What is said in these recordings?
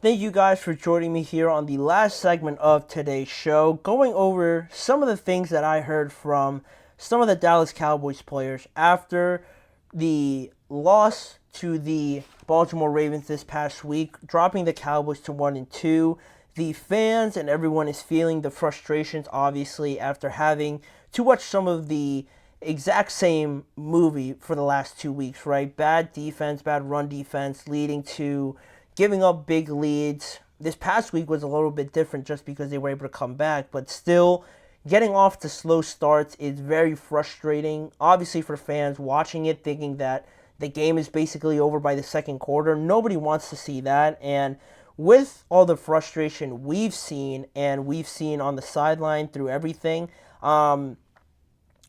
Thank you guys for joining me here on the last segment of today's show, going over some of the things that I heard from some of the Dallas Cowboys players after the loss to the Baltimore Ravens this past week, dropping the Cowboys to 1-2. The fans and everyone is feeling the frustrations, obviously, after having to watch some of the exact same movie for the last 2 weeks, right? Bad defense, bad run defense, leading to giving up big leads. This past week was a little bit different just because they were able to come back, but still, getting off to slow starts is very frustrating. Obviously, for fans watching it, thinking that the game is basically over by the second quarter, nobody wants to see that. And with all the frustration we've seen on the sideline through everything, some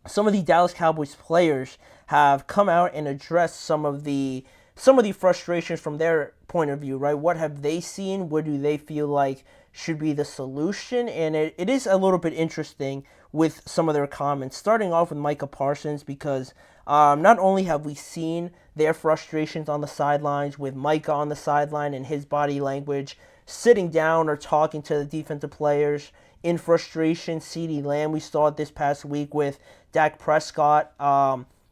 of the Dallas Cowboys players have come out and addressed some of the frustrations from their point of view, right? What have they seen? What do they feel like should be the solution? And it is a little bit interesting with some of their comments, starting off with Micah Parsons, because not only have we seen their frustrations on the sidelines with Micah on the sideline and his body language, sitting down or talking to the defensive players in frustration. CeeDee Lamb, we saw it this past week with Dak Prescott,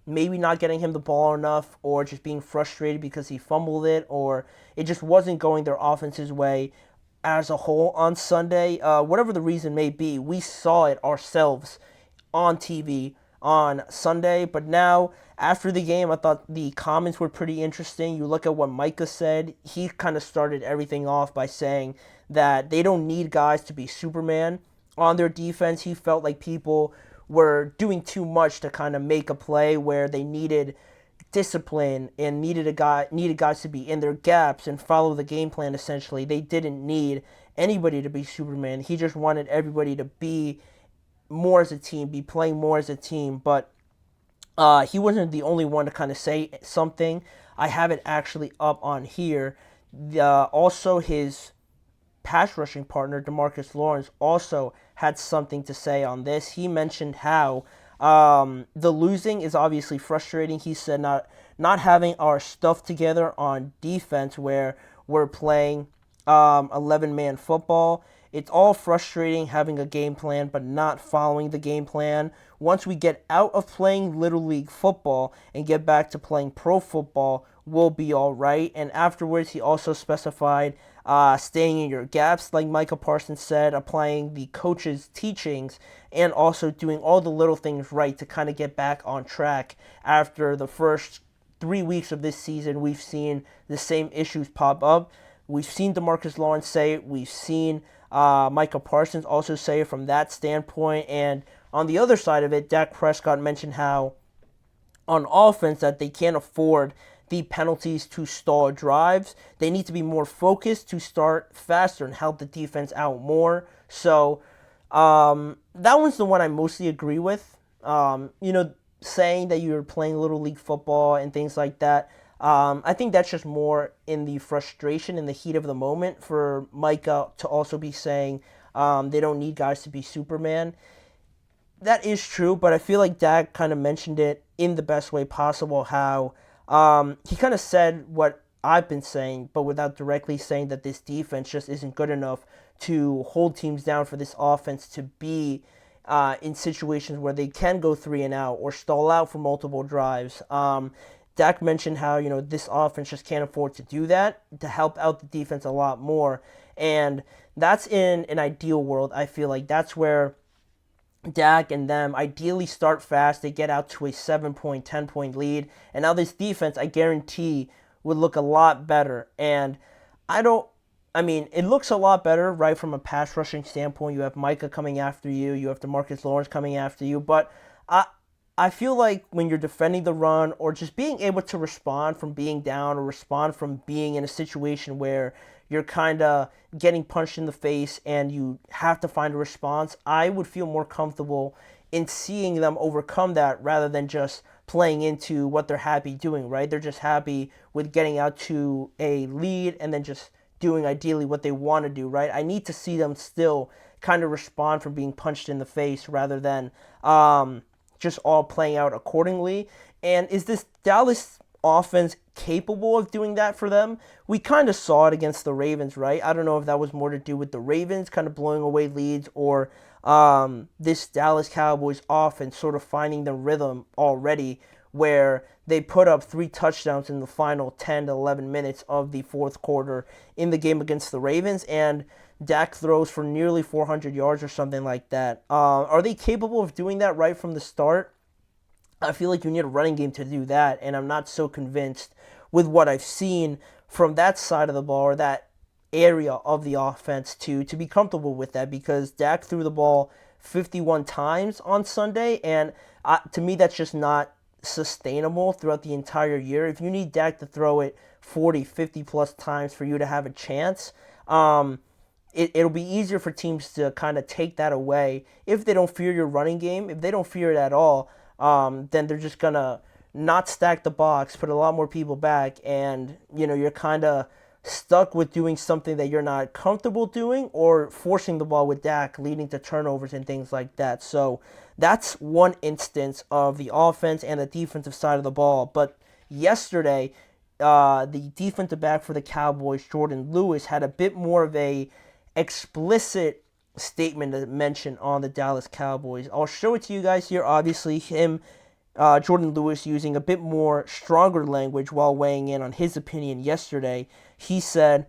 maybe not getting him the ball enough, or just being frustrated because he fumbled it, or it just wasn't going their offense's way as a whole on Sunday. Whatever the reason may be, we saw it ourselves on TV on Sunday. But now, after the game, I thought the comments were pretty interesting. You look at what Micah said. He kind of started everything off by saying that they don't need guys to be Superman on their defense. He felt like people were doing too much to kind of make a play where they needed discipline and needed guys to be in their gaps and follow the game plan. Essentially, they didn't need anybody to be Superman. He just wanted everybody to be more as a team, be playing more as a team. But he wasn't the only one to kind of say something. I have it actually up on here. Also, his pass rushing partner, DeMarcus Lawrence, also had something to say on this. He mentioned how the losing is obviously frustrating. He said not having our stuff together on defense, where we're playing 11-man football. It's all frustrating having a game plan but not following the game plan. Once we get out of playing Little League football and get back to playing pro football, we'll be all right. And afterwards, he also specified staying in your gaps, like Micah Parsons said, applying the coach's teachings, and also doing all the little things right to kind of get back on track. After the first 3 weeks of this season, we've seen the same issues pop up. We've seen DeMarcus Lawrence say it. We've seen Micah Parsons also say it from that standpoint. And on the other side of it, Dak Prescott mentioned how on offense that they can't afford the penalties to stall drives. They need to be more focused to start faster and help the defense out more. So that one's the one I mostly agree with. Saying that you're playing Little League football and things like that. I think that's just more in the frustration, in the heat of the moment, for Micah to also be saying they don't need guys to be Superman. That is true, but I feel like Dak kind of mentioned it in the best way possible, how he kind of said what I've been saying, but without directly saying that this defense just isn't good enough to hold teams down for this offense to be in situations where they can go 3-and-out or stall out for multiple drives. Dak mentioned how, this offense just can't afford to do that, to help out the defense a lot more. And that's in an ideal world. I feel like that's where Dak and them ideally start fast. They get out to a 7-point, 10-point lead. And now this defense, I guarantee, would look a lot better. And it looks a lot better, right, from a pass rushing standpoint. You have Micah coming after you. You have DeMarcus Lawrence coming after you. But I feel like when you're defending the run, or just being able to respond from being down, or respond from being in a situation where you're kind of getting punched in the face and you have to find a response, I would feel more comfortable in seeing them overcome that rather than just playing into what they're happy doing, right? They're just happy with getting out to a lead and then just doing ideally what they want to do, right? I need to see them still kind of respond from being punched in the face rather than just all playing out accordingly. And is this Dallas offense capable of doing that for them. We kind of saw it against the Ravens, right? I don't know if that was more to do with the Ravens kind of blowing away leads or this Dallas Cowboys offense sort of finding the rhythm already where they put up 3 touchdowns in the final 10 to 11 minutes of the fourth quarter in the game against the Ravens, and Dak throws for nearly 400 yards or something like that. Are they capable of doing that right from the start? I feel like you need a running game to do that, and I'm not so convinced with what I've seen from that side of the ball or that area of the offense to be comfortable with that because Dak threw the ball 51 times on Sunday, and to me that's just not sustainable throughout the entire year. If you need Dak to throw it 40, 50 plus times for you to have a chance, it'll be easier for teams to kind of take that away if they don't fear your running game. If they don't fear it at all, then they're just going to not stack the box, put a lot more people back, and you're kind of stuck with doing something that you're not comfortable doing or forcing the ball with Dak, leading to turnovers and things like that. So that's one instance of the offense and the defensive side of the ball. But yesterday, the defensive back for the Cowboys, Jordan Lewis, had a bit more of a explicit statement to mention on the Dallas Cowboys. I'll show it to you guys here. Obviously, Jordan Lewis, using a bit more stronger language while weighing in on his opinion yesterday. He said,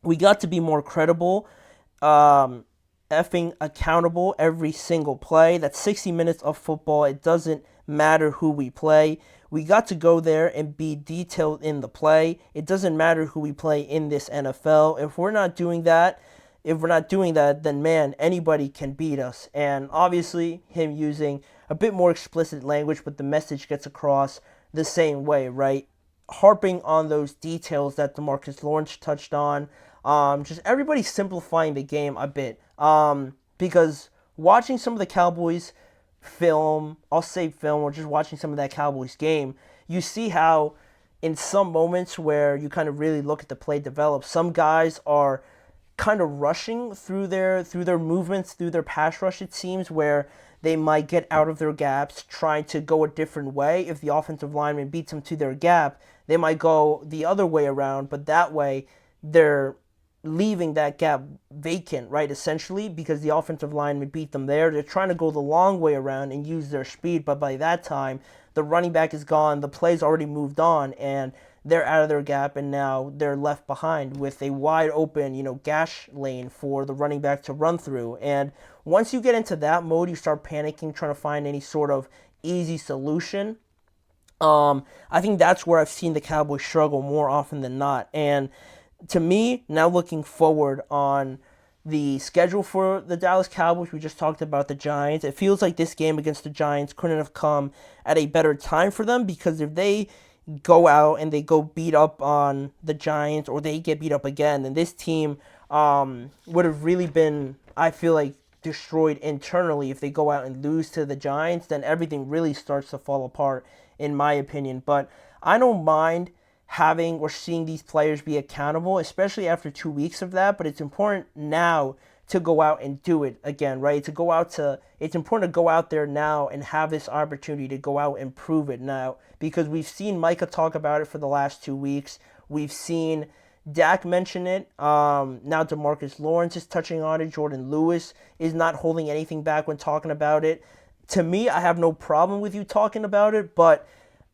"We got to be more credible, effing accountable every single play. That's 60 minutes of football. It doesn't matter who we play. We got to go there and be detailed in the play. It doesn't matter who we play in this NFL. If we're not doing that, then man, anybody can beat us." And obviously, him using a bit more explicit language, but the message gets across the same way, right? Harping on those details that DeMarcus Lawrence touched on. Just everybody simplifying the game a bit. Because watching some of the Cowboys film, or just watching some of that Cowboys game, you see how in some moments where you kind of really look at the play develop, some guys are kind of rushing through their movements, through their pass rush, it seems, where they might get out of their gaps, trying to go a different way. If the offensive lineman beats them to their gap, they might go the other way around, but that way they're leaving that gap vacant, right, essentially, because the offensive lineman beat them there. They're trying to go the long way around and use their speed, but by that time, the running back is gone, the play's already moved on, and they're out of their gap, and now they're left behind with a wide open, gash lane for the running back to run through. And once you get into that mode, you start panicking, trying to find any sort of easy solution. I think that's where I've seen the Cowboys struggle more often than not. And to me, now looking forward on the schedule for the Dallas Cowboys, we just talked about the Giants. It feels like this game against the Giants couldn't have come at a better time for them, because if they go out and they go beat up on the Giants, or they get beat up again, then this team would have really been, I feel like, destroyed internally. If they go out and lose to the Giants, then everything really starts to fall apart, in my opinion. But I don't mind having or seeing these players be accountable, especially after 2 weeks of that. But it's important now to go out and do it again, right? It's important to go out there now and have this opportunity to go out and prove it now, because we've seen Micah talk about it for the last 2 weeks. We've seen Dak mention it. Now DeMarcus Lawrence is touching on it. Jordan Lewis is not holding anything back when talking about it. To me, I have no problem with you talking about it, but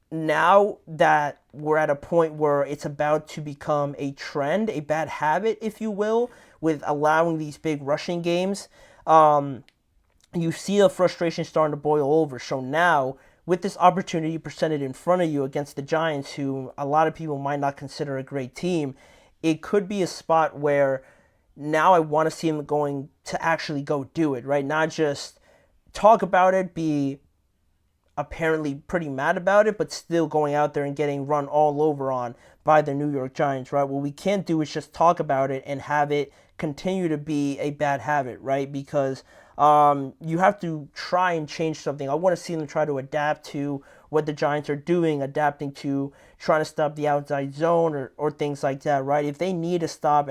now that we're at a point where it's about to become a trend, a bad habit, if you will, with allowing these big rushing games, you see the frustration starting to boil over. So now, with this opportunity presented in front of you against the Giants, who a lot of people might not consider a great team, it could be a spot where now I want to see them going to actually go do it, right? Not just talk about it, be apparently pretty mad about it, but still going out there and getting run all over on by the New York Giants, right? What we can't do is just talk about it and have it continue to be a bad habit, right? Because you have to try and change something. I want to see them try to adapt to what the Giants are doing, adapting to trying to stop the outside zone or things like that, right? If they need to stop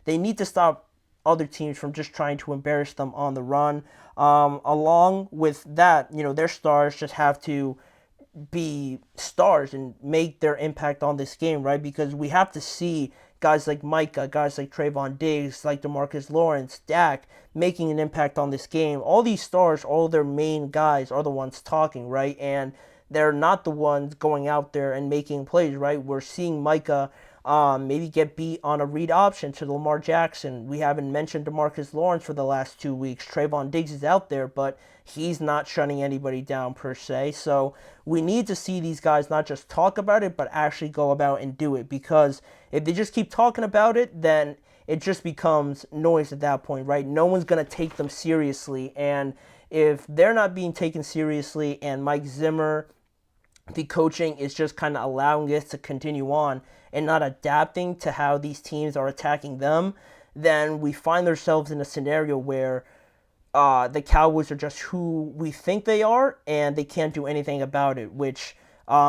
they need to stop other teams from just trying to embarrass them on the run. Along with that, their stars just have to be stars and make their impact on this game, right? Because we have to see guys like Micah, guys like Trayvon Diggs, like DeMarcus Lawrence, Dak, making an impact on this game. All these stars, all their main guys are the ones talking, right? And they're not the ones going out there and making plays, right? We're seeing Micah maybe get beat on a read option to Lamar Jackson. We haven't mentioned DeMarcus Lawrence for the last 2 weeks. Trayvon Diggs is out there, but he's not shutting anybody down per se. So we need to see these guys not just talk about it, but actually go about and do it. Because if they just keep talking about it, then it just becomes noise at that point, right? No one's going to take them seriously. And if they're not being taken seriously and Mike Zimmer, the coaching, is just kind of allowing this to continue on and not adapting to how these teams are attacking them, then we find ourselves in a scenario where the Cowboys are just who we think they are, and they can't do anything about it, which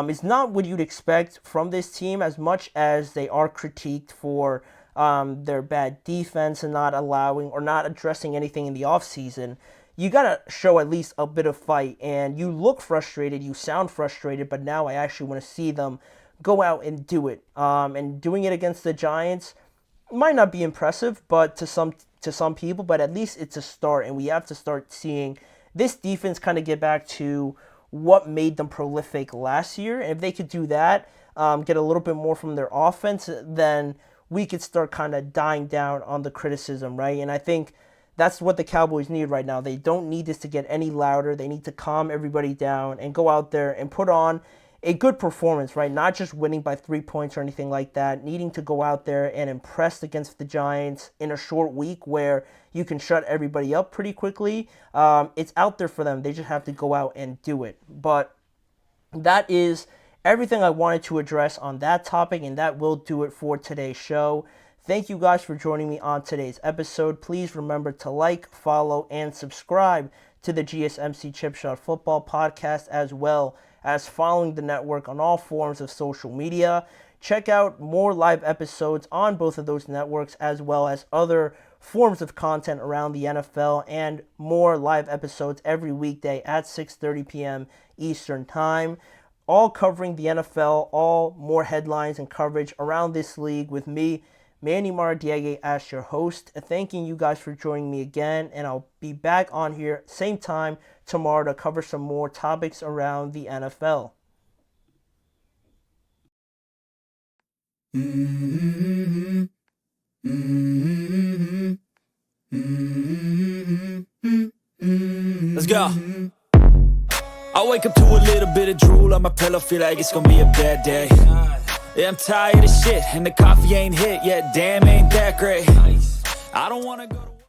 is not what you'd expect from this team, as much as they are critiqued for their bad defense and not allowing or not addressing anything in the offseason. You got to show at least a bit of fight, and you look frustrated, you sound frustrated, but now I actually want to see them go out and do it. And doing it against the Giants might not be impressive, but to some people, but at least it's a start, and we have to start seeing this defense kind of get back to what made them prolific last year. And if they could do that, get a little bit more from their offense, then we could start kind of dying down on the criticism, right? And I think that's what the Cowboys need right now. They don't need this to get any louder. They need to calm everybody down and go out there and put on a good performance, right? Not just winning by 3 points or anything like that. Needing to go out there and impress against the Giants in a short week where you can shut everybody up pretty quickly. It's out there for them. They just have to go out and do it. But that is everything I wanted to address on that topic, and that will do it for today's show. Thank you guys for joining me on today's episode. Please remember to like, follow, and subscribe to the GSMC Chipshot Football Podcast, as well as following the network on all forms of social media. Check out more live episodes on both of those networks, as well as other forms of content around the NFL, and more live episodes every weekday at 6:30 p.m. Eastern Time, all covering the NFL, all more headlines and coverage around this league with me, Manny Maradiaga, as your host. Thanking you guys for joining me again, and I'll be back on here same time tomorrow to cover some more topics around the NFL. Let's go. I wake up to a little bit of drool on my pillow, feel like it's gonna be a bad day. Yeah, I'm tired of shit, and the coffee ain't hit yet. Damn, ain't that great. I don't wanna go to